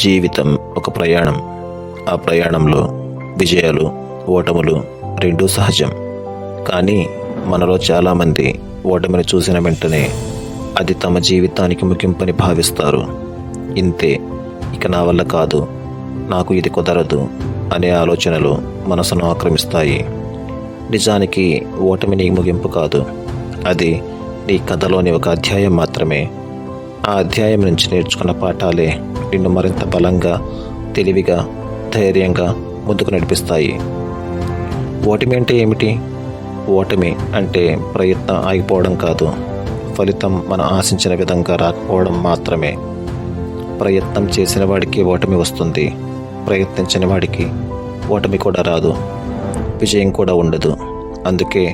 జీవితం ఒక ప్రయాణం. ఆ ప్రయాణంలో విజయాలు, ఓటములు రెండూ సహజం. కానీ మనలో చాలామంది ఓటమిని చూసిన వెంటనే అది తమ జీవితానికి ముగింపని భావిస్తారు. ఇంతే, ఇక నా వల్ల కాదు, నాకు ఇది కుదరదు అనే ఆలోచనలు మనసును ఆక్రమిస్తాయి. నిజానికి ఓటమి నీ ముగింపు కాదు, అది నీ కథలోని ఒక అధ్యాయం మాత్రమే. ఆ అధ్యాయం నుంచి నేర్చుకున్న పాఠాలే నిన్ను మరింత బలంగా, తెలివిగా, ధైర్యంగా ముందుకు నడిపిస్తాయి. ఓటమి అంటే ఏమిటి? ఓటమి అంటే ప్రయత్నం ఆగిపోవడం కాదు, ఫలితం మనం ఆశించిన విధంగా రాకపోవడం మాత్రమే. ప్రయత్నం చేసిన వాడికి ఓటమి వస్తుంది, ప్రయత్నించని వాడికి ఓటమి కూడా రాదు, విజయం కూడా ఉండదు. అందుకే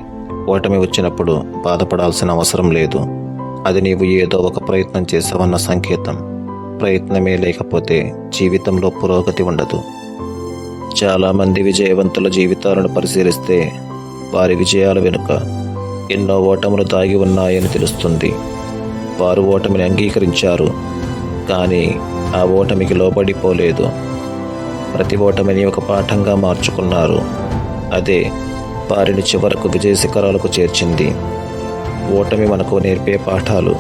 ఓటమి వచ్చినప్పుడు బాధపడాల్సిన అవసరం లేదు. అది నీవు ఏదో ఒక ప్రయత్నం చేసావన్న సంకేతం. ప్రయత్నమే లేకపోతే జీవితంలో పురోగతి ఉండదు. చాలామంది విజయవంతుల జీవితాలను పరిశీలిస్తే వారి విజయాల వెనుక ఎన్నో ఓటములు దాగి ఉన్నాయని తెలుస్తుంది. వారు ఓటమిని అంగీకరించారు, కానీ ఆ ఓటమికి లోబడిపోలేదు. ప్రతి ఓటమిని ఒక పాఠంగా మార్చుకున్నారు. అదే వారిని చివరకు విజయ శిఖరాలకు చేర్చింది. ఓటమి మనకు నేర్పే పాఠాలు.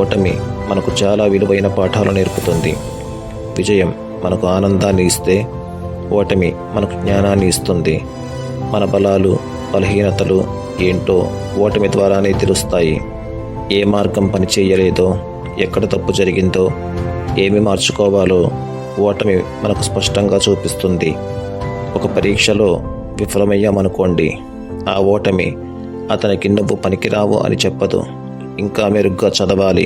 ఓటమి మనకు చాలా విలువైన పాఠాలు నేర్పుతుంది. విజయం మనకు ఆనందాన్ని ఇస్తే, ఓటమి మనకు జ్ఞానాన్ని ఇస్తుంది. మన బలాలు, బలహీనతలు ఏంటో ఓటమి ద్వారానే తెలుస్తాయి. ఏ మార్గం పని చేయలేదో, ఎక్కడ తప్పు జరిగిందో, ఏమి మార్చుకోవాలో ఓటమి మనకు స్పష్టంగా చూపిస్తుంది. ఒక పరీక్షలో విఫలమయ్యామనుకోండి, ఆ ఓటమి అతనికి నువ్వు పనికిరావు అని చెప్పదు, ఇంకా మెరుగ్గా చదవాలి,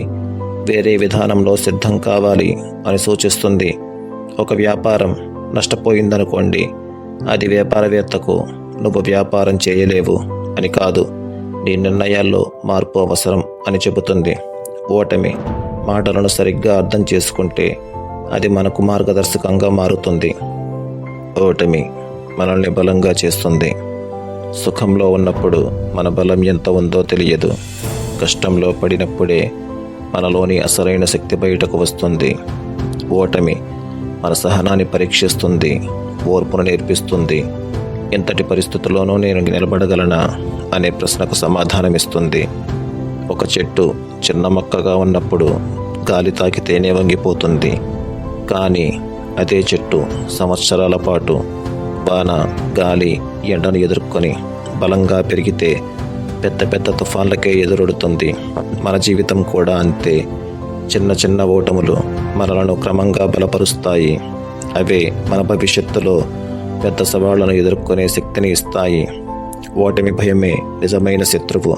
వేరే విధానంలో సిద్ధం కావాలి అని సూచిస్తుంది. ఒక వ్యాపారం నష్టపోయిందనుకోండి, అది వ్యాపారవేత్తకు నువ్వు వ్యాపారం చేయలేవు అని కాదు, నీ నిర్ణయాల్లో మార్పు అవసరం అని చెబుతుంది. ఓటమి మాటలను సరిగ్గా అర్థం చేసుకుంటే అది మనకు మార్గదర్శకంగా మారుతుంది. ఓటమి మనల్ని బలంగా చేస్తుంది. సుఖంలో ఉన్నప్పుడు మన బలం ఎంత ఉందో తెలియదు. కష్టంలో పడినప్పుడే మనలోని అసలైన శక్తి బయటకు వస్తుంది. ఓటమి మన సహనాన్ని పరీక్షిస్తుంది, ఓర్పును నేర్పిస్తుంది. ఎంతటి పరిస్థితుల్లోనూ నేను నిలబడగలనా అనే ప్రశ్నకు సమాధానమిస్తుంది. ఒక చెట్టు చిన్న మొక్కగా ఉన్నప్పుడు గాలి తాకితేనే వంగిపోతుంది. కానీ అదే చెట్టు సంవత్సరాల పాటు వాన, గాలి, ఎండను ఎదుర్కొని బలంగా పెరిగితే పెద్ద పెద్ద తుఫాన్లకే ఎదురొడుతుంది. మన జీవితం కూడా అంతే. చిన్న చిన్న ఓటములు మనలను క్రమంగా బలపరుస్తాయి. అవే మన భవిష్యత్తులో పెద్ద సవాళ్లను ఎదుర్కొనే శక్తిని ఇస్తాయి. ఓటమి భయమే నిజమైన శత్రువు.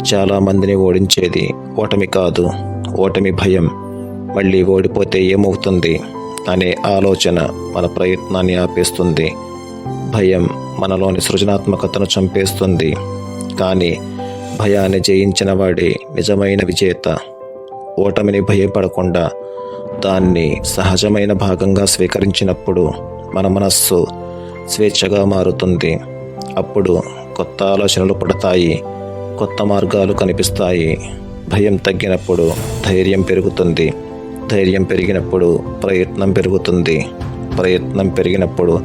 చాలామందిని ఓడించేది ఓటమి కాదు, ఓటమి భయం. మళ్ళీ ఓడిపోతే ఏమవుతుంది అనే ఆలోచన మన ప్రయత్నాన్ని ఆపేస్తుంది. భయం మనలోని సృజనాత్మకతను చంపేస్తుంది. కానీ భయాన్ని జయించిన వాడే నిజమైన విజేత. ఓటమిని భయపడకుండా దాన్ని సహజమైన భాగంగా స్వీకరించినప్పుడు మన మనస్సు స్వేచ్ఛగా మారుతుంది. అప్పుడు కొత్త ఆలోచనలు పుడతాయి, కొత్త మార్గాలు కనిపిస్తాయి. భయం తగ్గినప్పుడు ధైర్యం పెరుగుతుంది, ధైర్యం పెరిగినప్పుడు ప్రయత్నం పెరుగుతుంది, ప్రయత్నం పెరిగినప్పుడు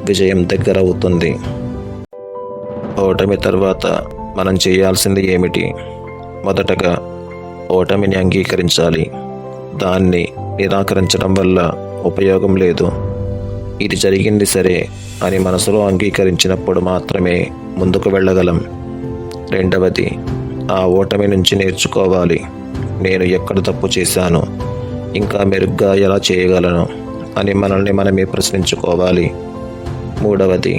విజయం దగ్గర అవుతుంది. ఓటమి తర్వాత మనం చేయాల్సింది ఏమిటి? మొదటగా ఓటమిని అంగీకరించాలి. దాన్ని నిరాకరించడం వల్ల ఉపయోగం లేదు. ఇది జరిగింది సరే అని మనసులో అంగీకరించినప్పుడు మాత్రమే ముందుకు వెళ్ళగలం. రెండవది, ఆ ఓటమి నుంచి నేర్చుకోవాలి. నేను ఎక్కడ తప్పు చేశాను, ఇంకా మెరుగ్గా ఎలా చేయగలను అని మనల్ని మనమే ప్రశ్నించుకోవాలి. మూడవది,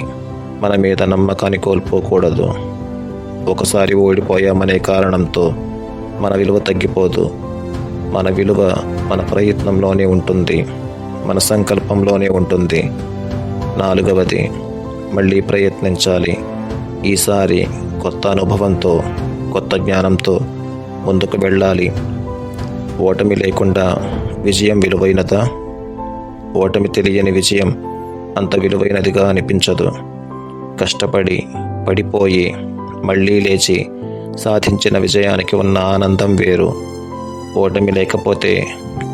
మన మీద నమ్మకాన్ని కోల్పోకూడదు. ఒకసారి ఓడిపోయామనే కారణంతో మన విలువ తగ్గిపోదు. మన విలువ మన ప్రయత్నంలోనే ఉంటుంది, మన సంకల్పంలోనే ఉంటుంది. నాలుగవది, మళ్ళీ ప్రయత్నించాలి. ఈసారి కొత్త అనుభవంతో, కొత్త జ్ఞానంతో ముందుకు వెళ్ళాలి. ఓటమి లేకుండా విజయం విలువైనదా? ఓటమి తెలియని విజయం అంత విలువైనదిగా అనిపించదు. కష్టపడి, పడిపోయి, మళ్ళీ లేచి సాధించిన విజయానికి ఉన్న ఆనందం వేరు. ఓటమి లేకపోతే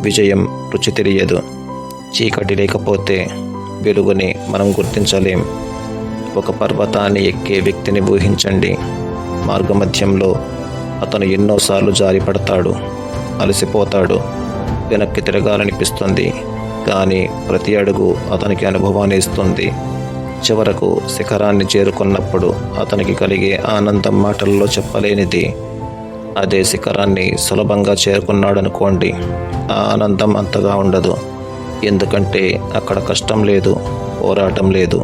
విజయం రుచి తెలియదు. చీకటి లేకపోతే వెలుగుని మనం గుర్తించలేం. ఒక పర్వతాన్ని ఎక్కే వ్యక్తిని ఊహించండి. మార్గమధ్యంలో అతను ఎన్నోసార్లు జారిపడతాడు, అలసిపోతాడు, వెనక్కి తిరగాలనిపిస్తుంది. కానీ ప్రతి అడుగు అతనికి అనుభవాన్ని ఇస్తుంది. చివరకు శిఖరాన్ని చేరుకున్నప్పుడు అతనికి కలిగే ఆనందం మాటల్లో చెప్పలేనిది. అదే శిఖరాన్ని సులభంగా చేరుకున్నాడనుకోండి, ఆ ఆనందం అంతగా ఉండదు. ఎందుకంటే అక్కడ కష్టం లేదు, పోరాటం లేదు.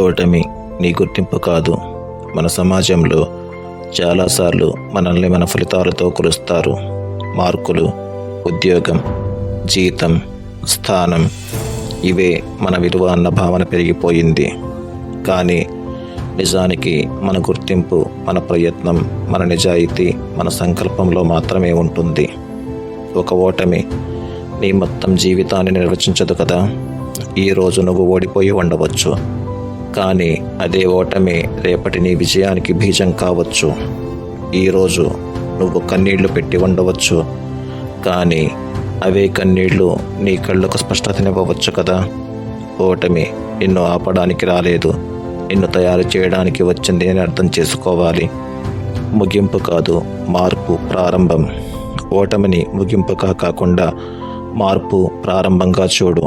ఓటమి నీ గుర్తింపు కాదు. మన సమాజంలో చాలాసార్లు మనల్ని మన ఫలితాలతో కొలుస్తారు. మార్కులు, ఉద్యోగం, జీతం, స్థానం, ఇవే మన విలువ అన్న భావన పెరిగిపోయింది. కానీ నిజానికి మన గుర్తింపు మన ప్రయత్నం, మన నిజాయితీ, మన సంకల్పంలో మాత్రమే ఉంటుంది. ఒక ఓటమి నీ మొత్తం జీవితాన్ని నిర్వచించదు కదా. ఈరోజు నువ్వు ఓడిపోయి ఉండవచ్చు, కానీ అదే ఓటమి రేపటి నీ విజయానికి బీజం కావచ్చు. ఈరోజు నువ్వు కన్నీళ్లు పెట్టి ఉండవచ్చు, కానీ అవే కన్నీళ్లు నీ కళ్ళకు స్పష్టతనివ్వవచ్చు కదా. ఓటమి నిన్ను ఆపడానికి రాలేదు, నిన్ను తయారు చేయడానికి వచ్చింది అని అర్థం చేసుకోవాలి. ముగింపు కాదు, మార్పు ప్రారంభం. ఓటమిని ముగింపుగా కాకుండా మార్పు ప్రారంభంగా చూడు.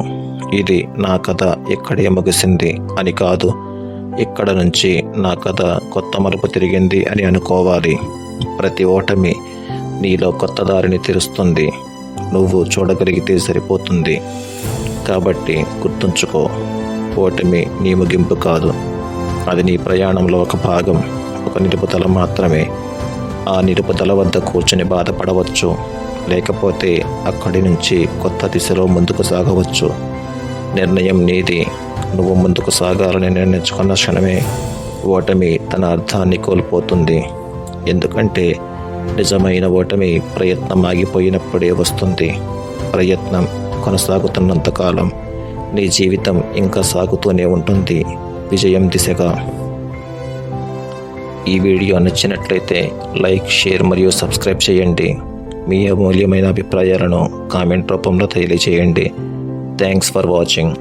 ఇది నా కథ ఇక్కడే ముగిసింది అని కాదు, ఇక్కడ నుంచి నా కథ కొత్త మలుపు తిరిగింది అని అనుకోవాలి. ప్రతి ఓటమి నీలో కొత్త దారిని తెరుస్తుంది. నువ్వు చూడగలిగితే సరిపోతుంది. కాబట్టి గుర్తుంచుకో, ఓటమి నీ ముగింపు కాదు, అది నీ ప్రయాణంలో ఒక భాగం, ఒక నిలుపుదల మాత్రమే. ఆ నిలుపుదల వద్ద కూర్చుని బాధపడవచ్చు, లేకపోతే అక్కడి నుంచి కొత్త దిశలో ముందుకు సాగవచ్చు. నిర్ణయం నీది. నువ్వు ముందుకు సాగాలని నిర్ణయించుకున్న క్షణమే ఓటమి తన అర్థాన్ని కోల్పోతుంది. ఎందుకంటే నిజమైన ఓటమి ప్రయత్నం ఆగిపోయినప్పుడే వస్తుంది. ప్రయత్నం కొనసాగుతున్నంతకాలం నీ జీవితం ఇంకా సాగుతూనే ఉంటుంది, విజయం దిశగా. ఈ వీడియో నచ్చినట్లయితే లైక్, షేర్ మరియు సబ్స్క్రైబ్ చేయండి. మీ అమూల్యమైన అభిప్రాయాలను కామెంట్ రూపంలో తెలియజేయండి. Thanks for watching.